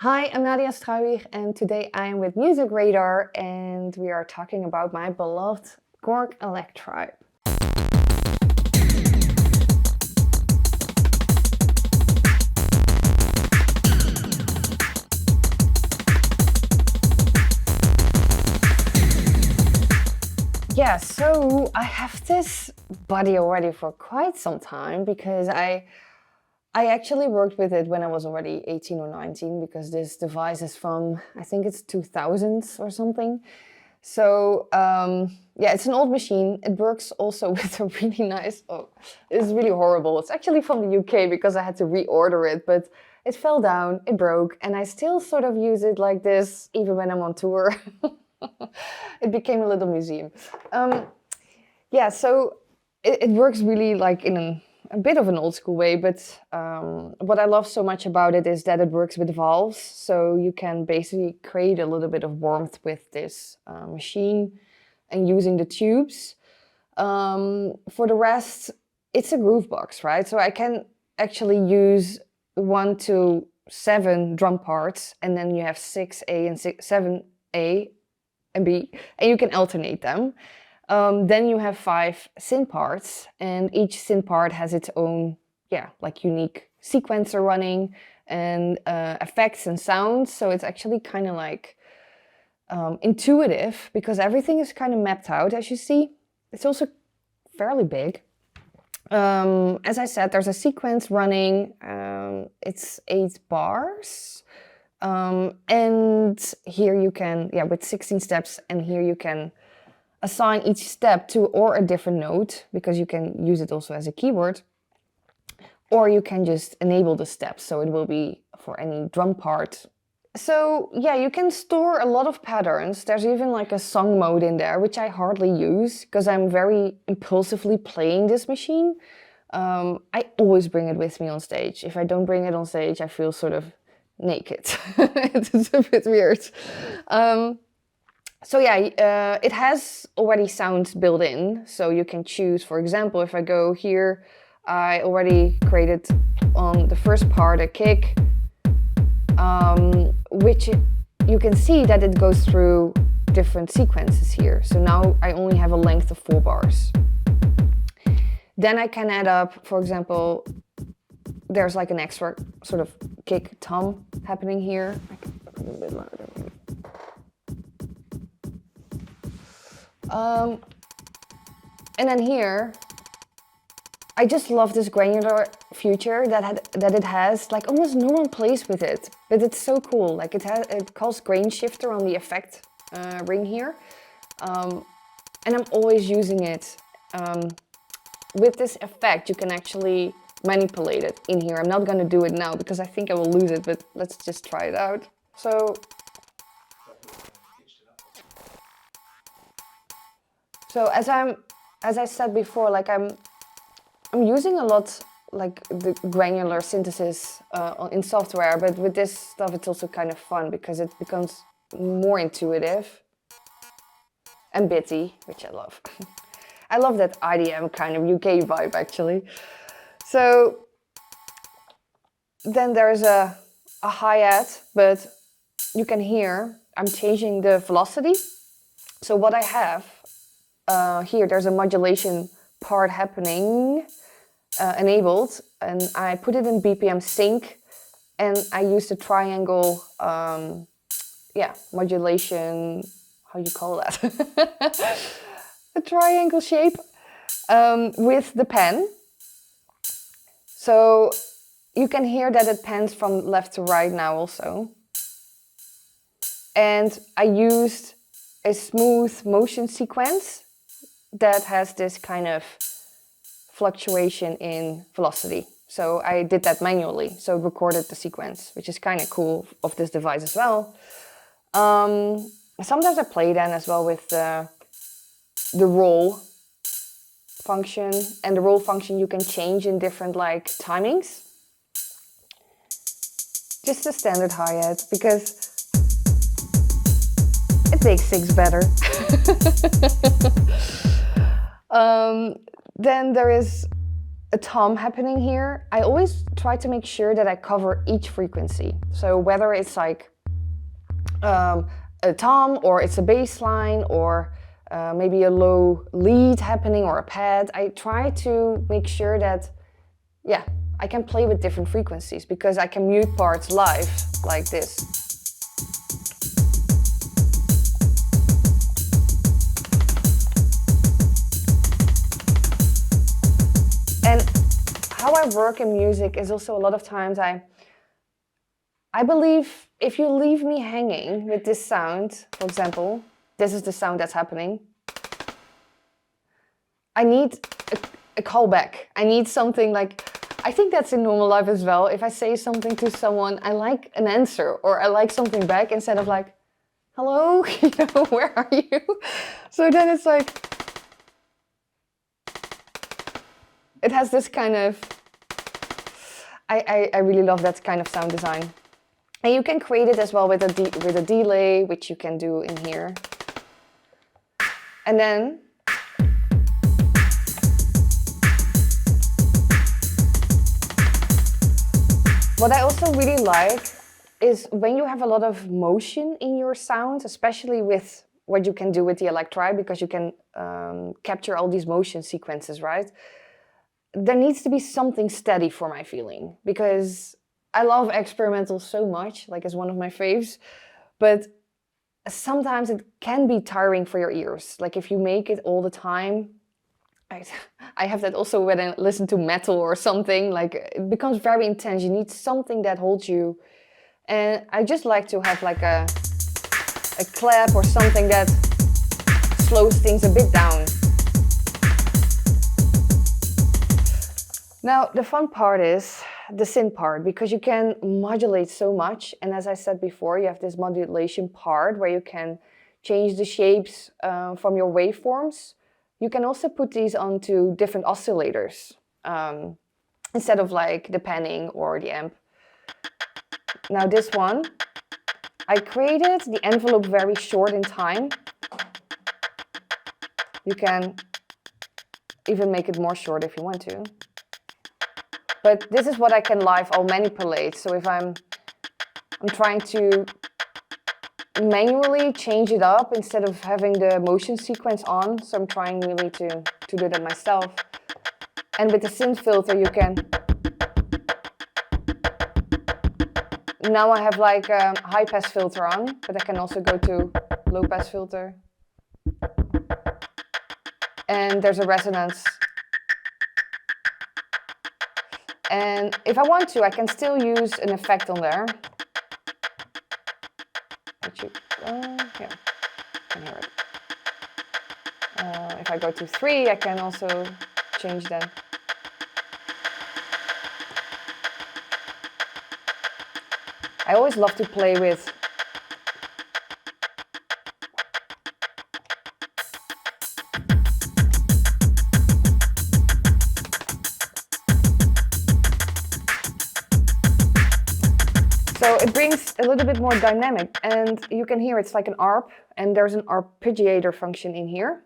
Hi, I'm Nadia Struiwigh and today I am with Music Radar and we are talking about my beloved Korg Electribe. Yeah, so I have this buddy already for quite some time because I actually worked with it when I was already 18 or 19 because this device is from, I think it's 2000s or something. So yeah, it's an old machine. It works also with a really nice, it's really horrible. It's actually from the UK because I had to reorder it, but it fell down, it broke, and I still sort of use it like this even when I'm on tour. It became a little museum. Yeah, so it works really like in a bit of an old school way, but what I love so much about it is that it works with valves. So you can basically create a little bit of warmth with this machine and using the tubes. For the rest, it's a groovebox, right? So I can actually use 1 to 7 drum parts, and then you have 6A and 7A and B, and you can alternate them. Then you have 5 synth parts, and each synth part has its own, like unique sequencer running and effects and sounds. So it's actually kind of like intuitive because everything is kind of mapped out, as you see. It's also fairly big. As I said, there's a sequence running. It's 8 bars. And here you can, with 16 steps, and here you can assign each step to or a different note because you can use it also as a keyboard, or you can just enable the steps so it will be for any drum part. So yeah, you can store a lot of patterns. There's even like a song mode in there, which I hardly use because I'm very impulsively playing this machine. I always bring it with me on stage. If I don't bring it on stage, I feel sort of naked. It's a bit weird. So yeah, it has already sounds built in, so you can choose. For example, if I go here, I already created on the first part a kick, which you can see that it goes through different sequences here. So now I only have a length of 4 bars. Then I can add up, for example, there's like an extra sort of kick tom happening here. I can put it a bit louder. And then here, I just love this granular feature that it has. Like almost no one plays with it, but it's so cool. Like it calls grain shifter on the effect ring here, and I'm always using it. With this effect, you can actually manipulate it in here. I'm not going to do it now because I think I will lose it, but let's just try it out. So as I said before, like I'm using a lot like the granular synthesis in software, but with this stuff it's also kind of fun because it becomes more intuitive and bitty, which I love. I love that IDM kind of UK vibe actually. So then there's a hi-hat, but you can hear I'm changing the velocity. So what I have here, there's a modulation part happening, enabled, and I put it in BPM sync, and I use the triangle, modulation, how you call that? A triangle shape with the pen. So you can hear that it pans from left to right now also. And I used a smooth motion sequence that has this kind of fluctuation in velocity. So I did that manually, so it recorded the sequence, which is kind of cool of this device as well. Sometimes I play then as well with the roll function, and the roll function you can change in different like timings. Just a standard hi-hat because it makes things better. Then there is a tom happening here. I always try to make sure that I cover each frequency. So whether it's like a tom, or it's a bass line, or maybe a low lead happening, or a pad, I try to make sure that, yeah, I can play with different frequencies, because I can mute parts live like this. And how I work in music is also a lot of times I believe if you leave me hanging with this sound, for example, this is the sound that's happening, I need a callback. I need something like, I think that's in normal life as well. If I say something to someone, I like an answer, or I like something back, instead of like, hello, you know, where are you? So then it's like, it has this kind of, I really love that kind of sound design. And you can create it as well with a delay, which you can do in here. And then what I also really like is when you have a lot of motion in your sound, especially with what you can do with the Electribe, because you can capture all these motion sequences, right? There needs to be something steady for my feeling, because I love experimental so much, like it's one of my faves, but sometimes it can be tiring for your ears. Like if you make it all the time, I have that also when I listen to metal or something, like it becomes very intense. You need something that holds you. And I just like to have like a clap or something that slows things a bit down. Now, the fun part is the synth part, because you can modulate so much. And as I said before, you have this modulation part where you can change the shapes from your waveforms. You can also put these onto different oscillators instead of like the panning or the amp. Now this one, I created the envelope very short in time. You can even make it more short if you want to. But this is what I can live all manipulate. So if I'm trying to manually change it up instead of having the motion sequence on, so I'm trying really to do that myself. And with the synth filter you can, now I have like a high pass filter on, but I can also go to low pass filter. And there's a resonance. And if I want to, I can still use an effect on there. Yeah, I can hear it. If I go to 3, I can also change that. I always love to play with so it brings a little bit more dynamic, and you can hear it's like an ARP, and there's an arpeggiator function in here.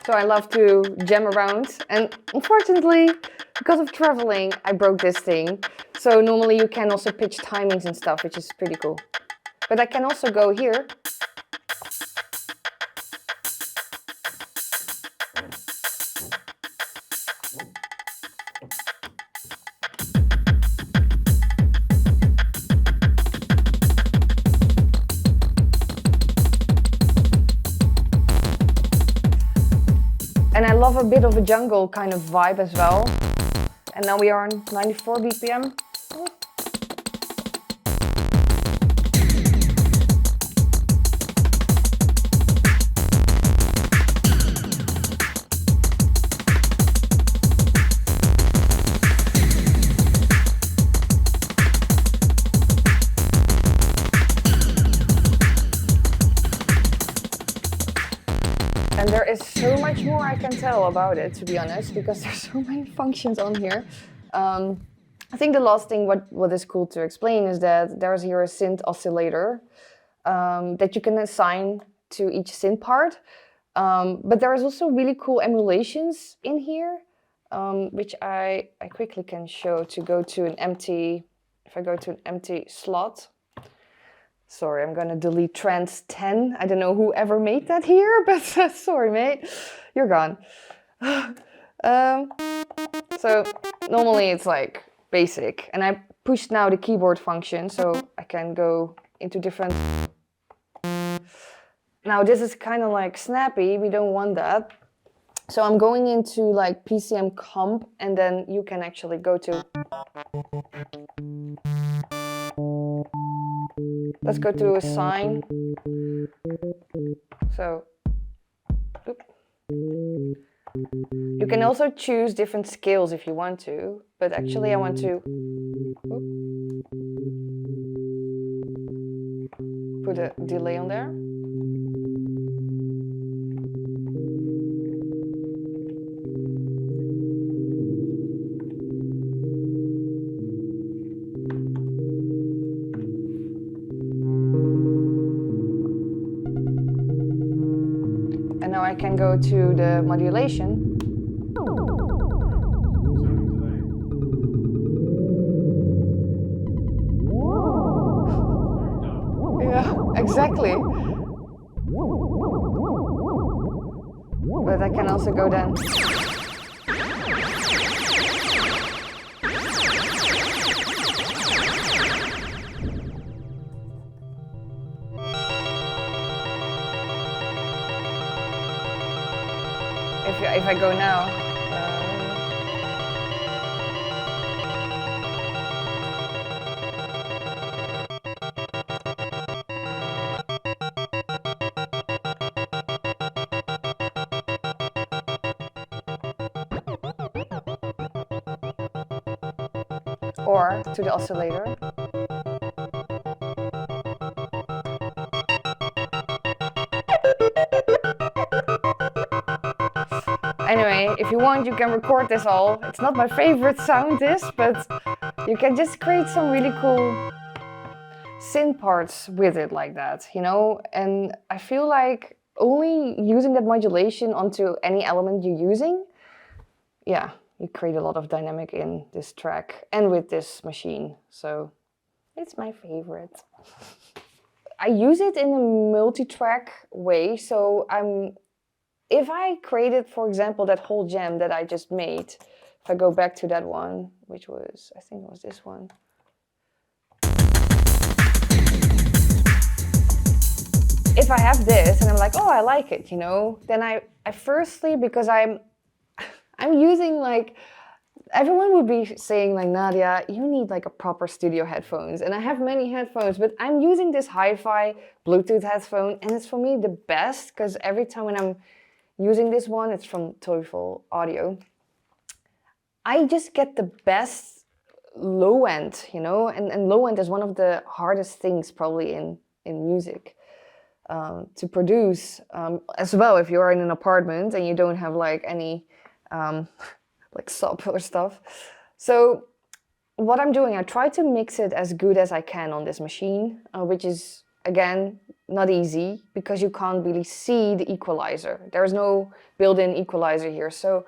So I love to jam around, and unfortunately, because of traveling, I broke this thing. So normally you can also pitch timings and stuff, which is pretty cool. But I can also go here. And I love a bit of a jungle kind of vibe as well. And now we are on 94 BPM. And there is so much more I can tell about it, to be honest, because there's so many functions on here. I think the last thing what is cool to explain is that there's here a synth oscillator that you can assign to each synth part. But there is also really cool emulations in here. which I quickly can show to go to an empty, if I go to an empty slot. Sorry, I'm gonna delete trans 10. I don't know who ever made that here, but sorry, mate, you're gone. So normally it's like basic, and I pushed now the keyboard function, so I can go into different. Now this is kind of like snappy, we don't want that. So I'm going into like PCM comp, and then you can actually go to. Let's go to a sine. So, oop. You can also choose different scales if you want to, but actually I want to put a delay on there. And now I can go to the modulation. Yeah, exactly. But I can also go then. If I go now, or to the oscillator. Anyway, if you want, you can record this all. It's not my favorite sound, this, but you can just create some really cool synth parts with it like that, you know? And I feel like only using that modulation onto any element you're using, yeah, you create a lot of dynamic in this track and with this machine. So it's my favorite. I use it in a multi-track way, so if I created, for example, that whole jam that I just made, if I go back to that one, which was, I think it was this one. If I have this and I'm like, oh, I like it, you know, then I firstly, because I'm using like, everyone would be saying like, Nadia, you need like a proper studio headphones. And I have many headphones, but I'm using this hi-fi Bluetooth headphone, and it's for me the best, because every time when I'm using this one, it's from Teufel Audio, I just get the best low end, you know, and low end is one of the hardest things probably in music to produce, as well if you're in an apartment and you don't have like any like sub or stuff. So what I'm doing, I try to mix it as good as I can on this machine, which is, again, not easy because you can't really see the equalizer. There's no built-in equalizer here. So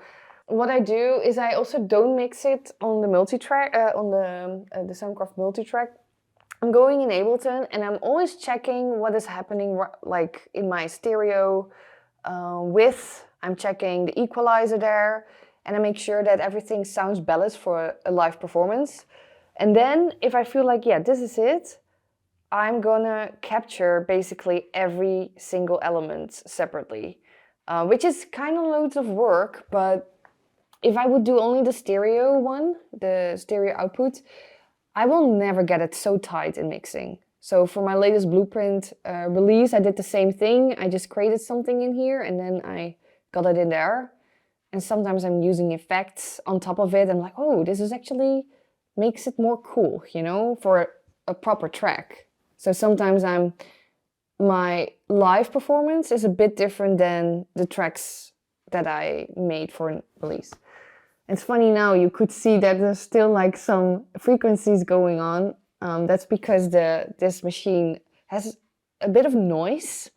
what I do is I also don't mix it on the multi-track, on the Soundcraft multi-track. I'm going in Ableton and I'm always checking what is happening like in my stereo width. I'm checking the equalizer there, and I make sure that everything sounds balanced for a live performance. And then if I feel like, yeah, this is it, I'm gonna capture basically every single element separately, which is kind of loads of work, but if I would do only the stereo one, the stereo output, I will never get it so tight in mixing. So for my latest Blueprint release, I did the same thing. I just created something in here and then I got it in there. And sometimes I'm using effects on top of it. I'm like, oh, this is actually makes it more cool, you know, for a proper track. So sometimes my live performance is a bit different than the tracks that I made for a release. It's funny now, you could see that there's still like some frequencies going on. That's because this machine has a bit of noise,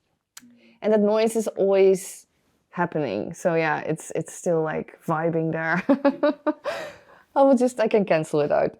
and that noise is always happening. So yeah, it's still like vibing there. I can cancel it out.